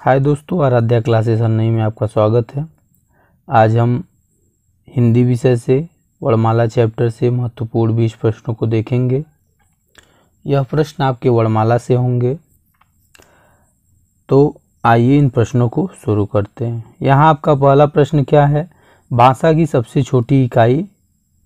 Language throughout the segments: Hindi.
हाय दोस्तों, आराध्या क्लासेस अन्नई में आपका स्वागत है। आज हम हिंदी विषय से वर्णमाला चैप्टर से महत्वपूर्ण 20 प्रश्नों को देखेंगे। यह प्रश्न आपके वर्णमाला से होंगे, तो आइए इन प्रश्नों को शुरू करते हैं। यहाँ आपका पहला प्रश्न क्या है? भाषा की सबसे छोटी इकाई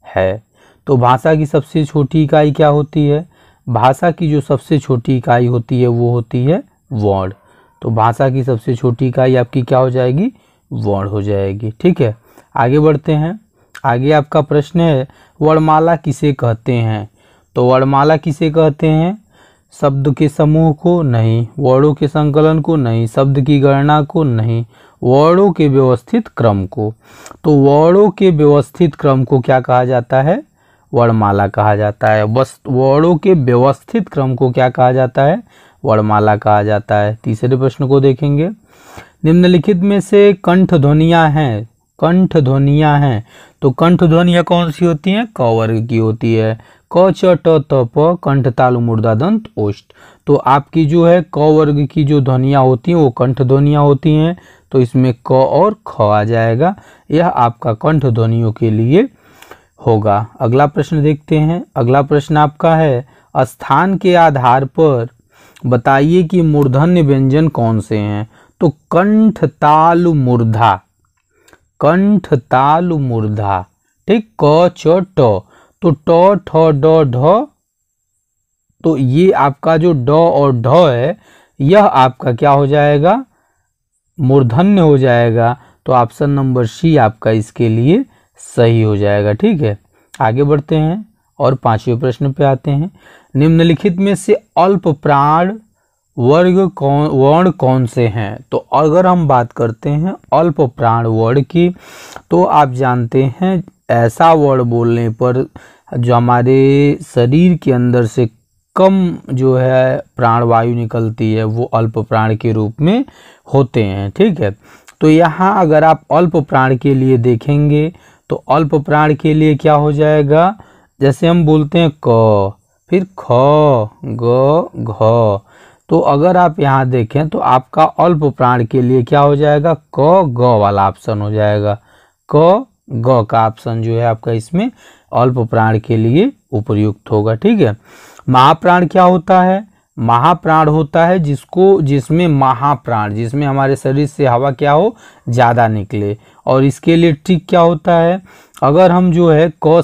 है। तो भाषा की सबसे छोटी इकाई क्या होती है? भाषा की जो सबसे छोटी इकाई होती है वो होती है वर्ण। तो भाषा की सबसे छोटी इकाई आपकी क्या हो जाएगी? वर्ण हो जाएगी। ठीक है, आगे बढ़ते हैं। आगे आपका प्रश्न है वर्णमाला किसे कहते हैं? तो वर्णमाला किसे कहते हैं? शब्द के समूह को नहीं, वर्णों के संकलन को नहीं, शब्द की गणना को नहीं, वर्णों के व्यवस्थित क्रम को। तो वर्णों के व्यवस्थित क्रम को क्या कहा जाता है? वर्णमाला कहा जाता है। बस वर्णों के व्यवस्थित क्रम को क्या कहा जाता है? वर्णमाला कहा जाता है। तीसरे प्रश्न को देखेंगे। निम्नलिखित में से कंठ ध्वनियां हैं, कंठ ध्वनियां हैं, तो कंठ ध्वनियां कौन सी होती हैं? क वर्ग की होती है। क च ट त प कंठ तालु मूर्धा दंत ओष्ठ। तो आपकी जो है क वर्ग की जो ध्वनियां होती हैं वो कंठ ध्वनियां होती हैं। तो इसमें क और ख आ जाएगा। यह आपका कंठ ध्वनियों के लिए होगा। अगला प्रश्न देखते हैं। अगला प्रश्न आपका है स्थान के आधार पर बताइए कि मूर्धन्य व्यंजन कौन से हैं? तो कंठ तालु मूर्धा, कंठ तालु मूर्धा। ठीक, क च ट, तो ट ठ ड ढ, तो ये आपका जो ड और ढ है यह आपका क्या हो जाएगा? मूर्धन्य हो जाएगा। तो ऑप्शन नंबर सी आपका इसके लिए सही हो जाएगा। ठीक है, आगे बढ़ते हैं और पांचवें प्रश्न पे आते हैं। निम्नलिखित में से अल्प प्राण वर्ग वर्ण कौन से हैं? तो अगर हम बात करते हैं अल्प प्राण वर्ण की, तो आप जानते हैं ऐसा वर्ण बोलने पर जो हमारे शरीर के अंदर से कम जो है प्राणवायु निकलती है वो अल्प प्राण के रूप में होते हैं। ठीक है, तो यहाँ अगर आप अल्प प्राण के लिए देखेंगे तो अल्प प्राण के लिए क्या हो जाएगा? जैसे हम बोलते हैं क, फिर ख, ग, घ, तो अगर आप यहाँ देखें तो आपका अल्प प्राण के लिए क्या हो जाएगा? क ग वाला ऑप्शन हो जाएगा। क ग का ऑप्शन जो है आपका इसमें अल्प प्राण के लिए उपयुक्त होगा। ठीक है, महाप्राण क्या होता है? महाप्राण होता है जिसमें महाप्राण, जिसमें हमारे शरीर से हवा क्या हो? ज़्यादा निकले। और इसके लिए ट्रिक क्या होता है? अगर हम जो है क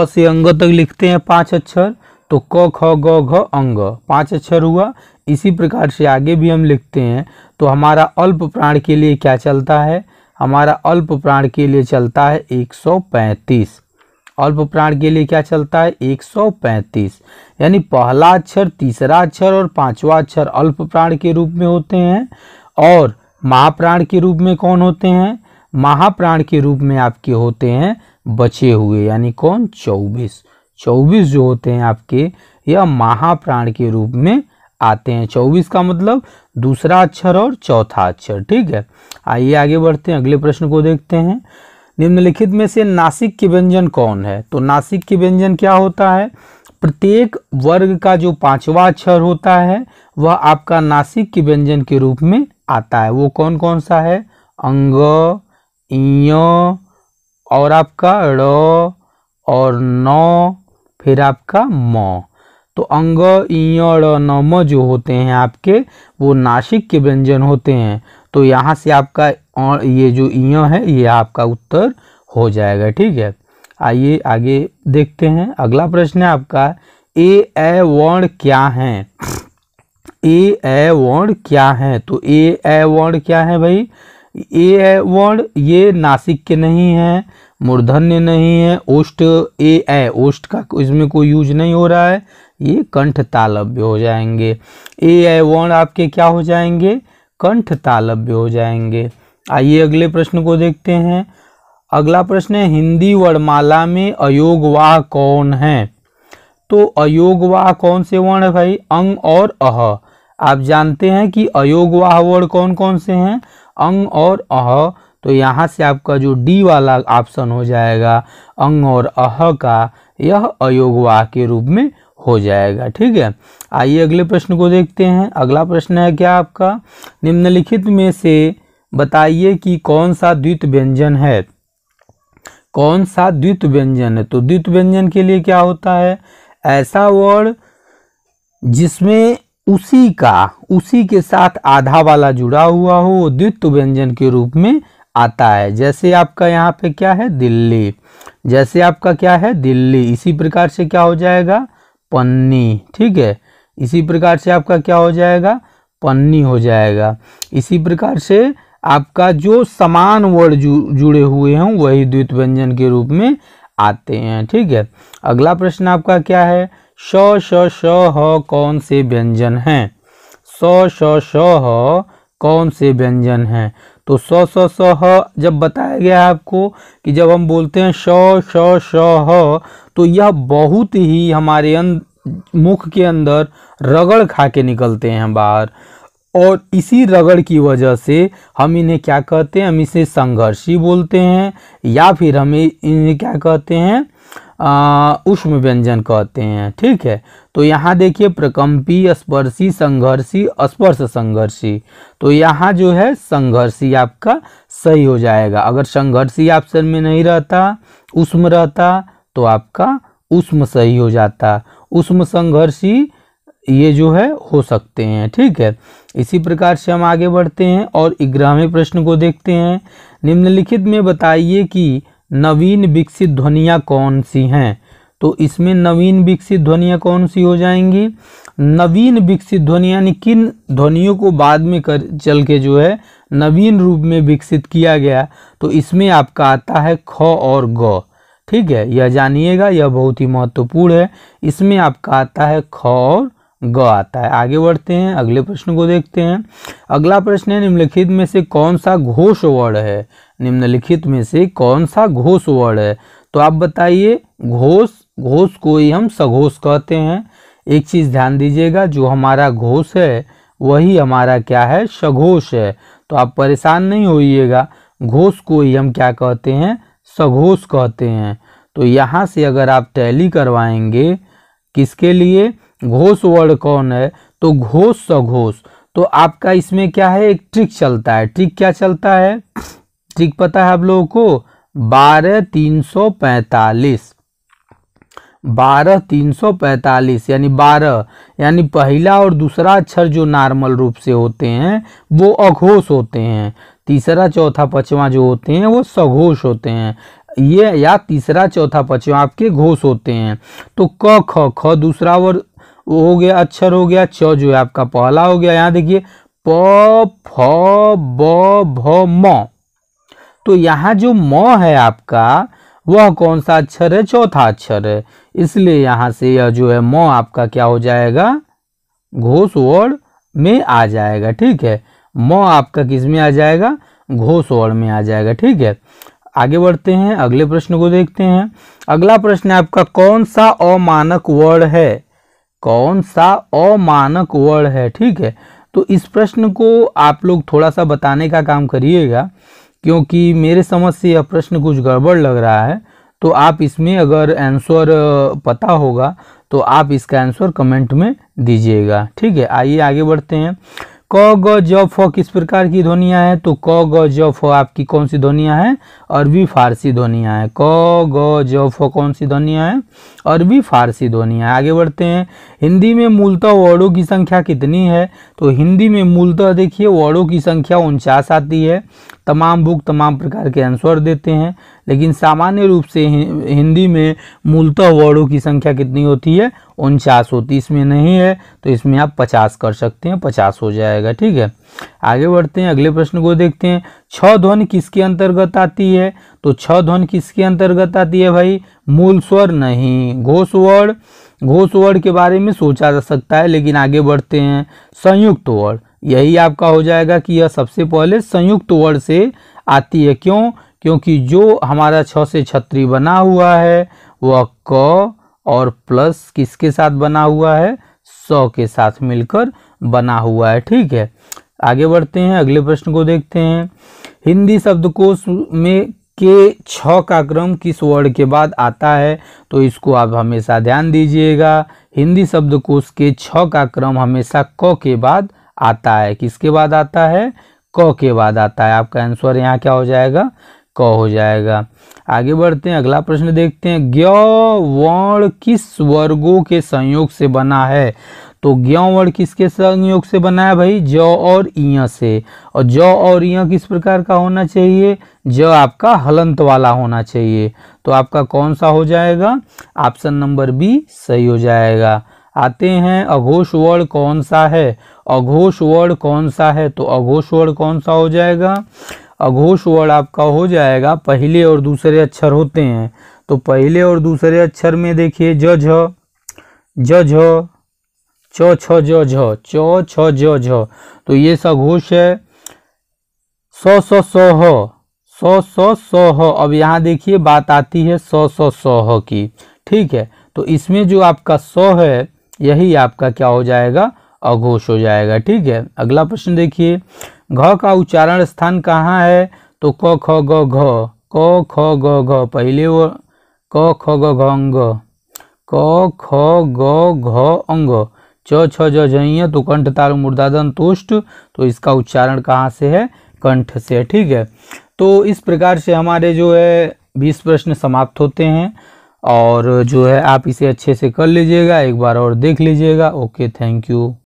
से अंग तक लिखते हैं 5 अक्षर, तो क ख ग घ अंग 5 अक्षर हुआ। इसी प्रकार से आगे भी हम लिखते हैं तो हमारा अल्प प्राण के लिए क्या चलता है? हमारा अल्प प्राण के लिए चलता है 135। अल्प प्राण के लिए क्या चलता है? 135। यानी पहला अक्षर, तीसरा अक्षर और पांचवा अक्षर अल्प प्राण के रूप में होते हैं। और महाप्राण के रूप में कौन होते हैं? महाप्राण के रूप में आपके होते हैं बचे हुए, यानी कौन? 24 जो होते हैं आपके, यह महाप्राण के रूप में आते हैं। 24 का मतलब दूसरा अक्षर और चौथा अक्षर। ठीक है, आइए आगे बढ़ते हैं, अगले प्रश्न को देखते हैं। निम्नलिखित में से नासिक के व्यंजन कौन है? तो नासिक के व्यंजन क्या होता है? प्रत्येक वर्ग का जो पांचवा अक्षर होता है वह आपका नासिक के व्यंजन के रूप में आता है। वो कौन कौन सा है? अंग, इय, और आपका ड़ और न, फिर आपका म। तो अंग, इय, ड़, न, म जो होते हैं आपके वो नासिक के व्यंजन होते हैं। तो यहाँ से आपका ये जो इय है ये आपका उत्तर हो जाएगा। ठीक है, आइए आगे देखते हैं। अगला प्रश्न है आपका ए ऐ वर्ण क्या है? ए ऐ वर्ण क्या है? तो ए ऐ वर्ण क्या है भाई? ए ऐ वर्ण ये नासिक के नहीं है, मूर्धन्य नहीं है, ओष्ठ ए ऐ, ओष्ठ का इसमें कोई यूज नहीं हो रहा है, ये कंठ तालव्य हो जाएंगे। ए ऐ वर्ण आपके क्या हो जाएंगे? कंठ तालव्य हो जाएंगे। आइए अगले प्रश्न को देखते हैं। अगला प्रश्न है हिंदी वर्णमाला में अयोगवाह कौन है? तो अयोगवाह कौन से वर्ण है भाई? अंग और अह। आप जानते हैं कि अयोगवाह वर्ण कौन कौन से हैं? अंग और अह। तो यहाँ से आपका जो डी वाला ऑप्शन हो जाएगा अंग और अह का, यह अयोगवाह के रूप में हो जाएगा। ठीक है, आइए अगले प्रश्न को देखते हैं। अगला प्रश्न है क्या आपका, निम्नलिखित में से बताइए कि कौन सा द्वित्व व्यंजन है। कौन सा द्वित्व व्यंजन है? तो द्वित्व व्यंजन के लिए क्या होता है, ऐसा वर्ण जिसमें उसी के साथ आधा वाला जुड़ा हुआ हो, वो द्वित्व व्यंजन के रूप में आता है। जैसे आपका यहाँ पे क्या है, दिल्ली। जैसे आपका क्या है, दिल्ली। इसी प्रकार से क्या हो जाएगा, पन्नी। ठीक है, इसी प्रकार से आपका क्या हो जाएगा, पन्नी हो जाएगा। इसी प्रकार से आपका जो समान वर्ण जुड़े हुए हैं वही द्वित्व व्यंजन के रूप में आते हैं। ठीक है, अगला प्रश्न आपका क्या है, श श श ह कौन से व्यंजन हैं। स श श ह कौन से व्यंजन हैं? तो स स स ह जब बताया गया है आपको कि जब हम बोलते हैं श श श ह तो यह बहुत ही हमारे मुख के अंदर रगड़ खा के निकलते हैं बाहर, और इसी रगड़ की वजह से हम इन्हें क्या कहते हैं, हम इसे संघर्षी बोलते हैं, या फिर हमें इन्हें क्या कहते हैं, ऊष्म व्यंजन कहते हैं। ठीक है, तो यहाँ देखिए प्रकंपी, स्पर्शी, संघर्षी, स्पर्श संघर्षी। तो यहाँ जो है संघर्षी आपका सही हो जाएगा। अगर संघर्षी ऑप्शन में नहीं रहता, ऊष्म रहता, तो आपका ऊष्म सही हो जाता। ऊष्म संघर्षी ये जो है हो सकते हैं। ठीक है, इसी प्रकार से हम आगे बढ़ते हैं और 11वें प्रश्न को देखते हैं। निम्नलिखित में बताइए कि नवीन विकसित ध्वनियाँ कौन सी हैं। तो इसमें नवीन विकसित ध्वनियाँ कौन सी हो जाएंगी, नवीन विकसित ध्वनियाँ यानी किन ध्वनियों को बाद में चल के जो है नवीन रूप में विकसित किया गया। तो इसमें आपका आता है ख और ग। ठीक है, यह जानिएगा, यह बहुत ही महत्वपूर्ण है। इसमें आपका आता है ख और ग आता है। आगे बढ़ते हैं, अगले प्रश्न को देखते हैं। अगला प्रश्न है, निम्नलिखित में से कौन सा घोष वर्ण है। निम्नलिखित में से कौन सा घोष वर्ण है? तो आप बताइए। घोष को ही हम सघोष कहते हैं। एक चीज ध्यान दीजिएगा, जो हमारा घोष है वही हमारा क्या है, सघोष है। तो आप परेशान नहीं होइएगा, घोष को ही हम क्या कहते हैं, सघोष कहते हैं। तो यहाँ से अगर आप टैली करवाएंगे किसके लिए, घोष वर्ण कौन है, तो घोष सघोष। तो आपका इसमें क्या है, एक ट्रिक चलता है। ट्रिक क्या चलता है, ट्रिक पता है आप लोगों को, 12 345। 12 345 यानी 12 यानी पहला और दूसरा अक्षर जो नॉर्मल रूप से होते हैं वो अघोष होते हैं, तीसरा चौथा पांचवा जो होते हैं वो सघोष होते हैं। ये या तीसरा चौथा पांचवा आपके घोष होते हैं। तो क ख ख दूसरा वर्ड हो गया, अक्षर हो गया, च जो है आपका पहला हो गया। यहाँ देखिए प फ ब भ म। तो यहाँ जो म है आपका वह कौन सा अक्षर है, चौथा अक्षर है, इसलिए यहाँ से यह जो है म आपका क्या हो जाएगा, घोष वर्ण में आ जाएगा। ठीक है, म आपका किस में आ जाएगा, घोष वर्ण में आ जाएगा। ठीक है, आगे बढ़ते हैं, अगले प्रश्न को देखते हैं। अगला प्रश्न है आपका, कौन सा अमानक वर्ण है। कौन सा अमानक वर्ण है। ठीक है, तो इस प्रश्न को आप लोग थोड़ा सा बताने का काम करिएगा, क्योंकि मेरे समझ से यह प्रश्न कुछ गड़बड़ लग रहा है। तो आप इसमें अगर आंसर पता होगा तो आप इसका आंसर कमेंट में दीजिएगा। ठीक है, आइए आगे बढ़ते हैं। क ग ज फ किस प्रकार की ध्वनियाँ हैं। तो क ग ज फ आपकी कौन सी ध्वनियाँ हैं, अरबी फारसी ध्वनियाँ हैं। क ग ज फ कौन सी ध्वनियाँ हैं, अरबी फारसी ध्वनियाँ। आगे बढ़ते हैं, हिंदी में मूलतः वर्डों की संख्या कितनी है। तो हिंदी में मूलतः देखिए वर्डों की संख्या 49 आती है। तमाम बुक तमाम प्रकार के आंसर देते हैं, लेकिन सामान्य रूप से हिंदी में मूलतः वर्डों की संख्या कितनी होती है, 49 होती है। इसमें नहीं है तो इसमें आप 50 कर सकते हैं, 50 हो जाएगा। ठीक है, आगे बढ़ते हैं, अगले प्रश्न को देखते हैं। छ ध्वनि किसके अंतर्गत आती है। तो छ ध्वनि किसके अंतर्गत आती है भाई, मूल स्वर नहीं, घोष वर्ण। घोष वर्ण के बारे में सोचा जा सकता है, लेकिन आगे बढ़ते हैं, संयुक्त वर्ण। यही आपका हो जाएगा कि यह सबसे पहले संयुक्त वर्ण से आती है। क्यों, क्योंकि जो हमारा छ से छतरी बना हुआ है वह क और प्लस किसके साथ बना हुआ है, स के साथ मिलकर बना हुआ है। ठीक है, आगे बढ़ते हैं, अगले प्रश्न को देखते हैं। हिंदी शब्दकोश में के छ का क्रम किस वर्ण के बाद आता है। तो इसको आप हमेशा ध्यान दीजिएगा, हिंदी शब्दकोश के 6 का क्रम हमेशा क के बाद आता है। किसके बाद आता है? क के बाद आता है। आपका आंसर यहाँ क्या हो जाएगा? क हो जाएगा। आगे बढ़ते हैं, अगला प्रश्न देखते हैं। ज्ञ वर्ण किस वर्गों के संयोग से बना है? तो ज्ञ वर्ण किसके संयोग से बना है भाई? ज और इ से। और ज और इ किस प्रकार का होना चाहिए? ज आपका हलंत वाला होना चाहिए। तो आपका कौन सा हो जाएगा? ऑप्शन नंबर बी सही हो जाएगा। आते हैं, अघोष वर्ण कौन सा है? अघोष वर्ण कौन सा है? तो अघोष वर्ण कौन सा हो जाएगा? अघोष वर्ण आपका हो जाएगा, पहले और दूसरे अक्षर होते हैं। तो पहले और दूसरे अक्षर में देखिए ज झ, ज झ, च छ ज झ, च छ ज झ, तो ये सघोष है। स स स ह, स स स ह। अब यहाँ देखिए बात आती है स स स ह की, ठीक है। तो इसमें जो आपका स है यही आपका क्या हो जाएगा? अघोष हो जाएगा, ठीक है। अगला प्रश्न देखिए, घ का उच्चारण स्थान कहाँ है? तो क ख ग घ, क ख ग घ, पहले वो क ख ग घ अंग, क ख ग घ अंग, च छ ज झ, तो कंठ तालु मूर्धादन तुष्ट, तो इसका उच्चारण कहाँ से है? कंठ से है, ठीक है। तो इस प्रकार से हमारे जो है 20 प्रश्न समाप्त होते हैं, और जो है आप इसे अच्छे से कर लीजिएगा, एक बार और देख लीजिएगा। Okay, thank you.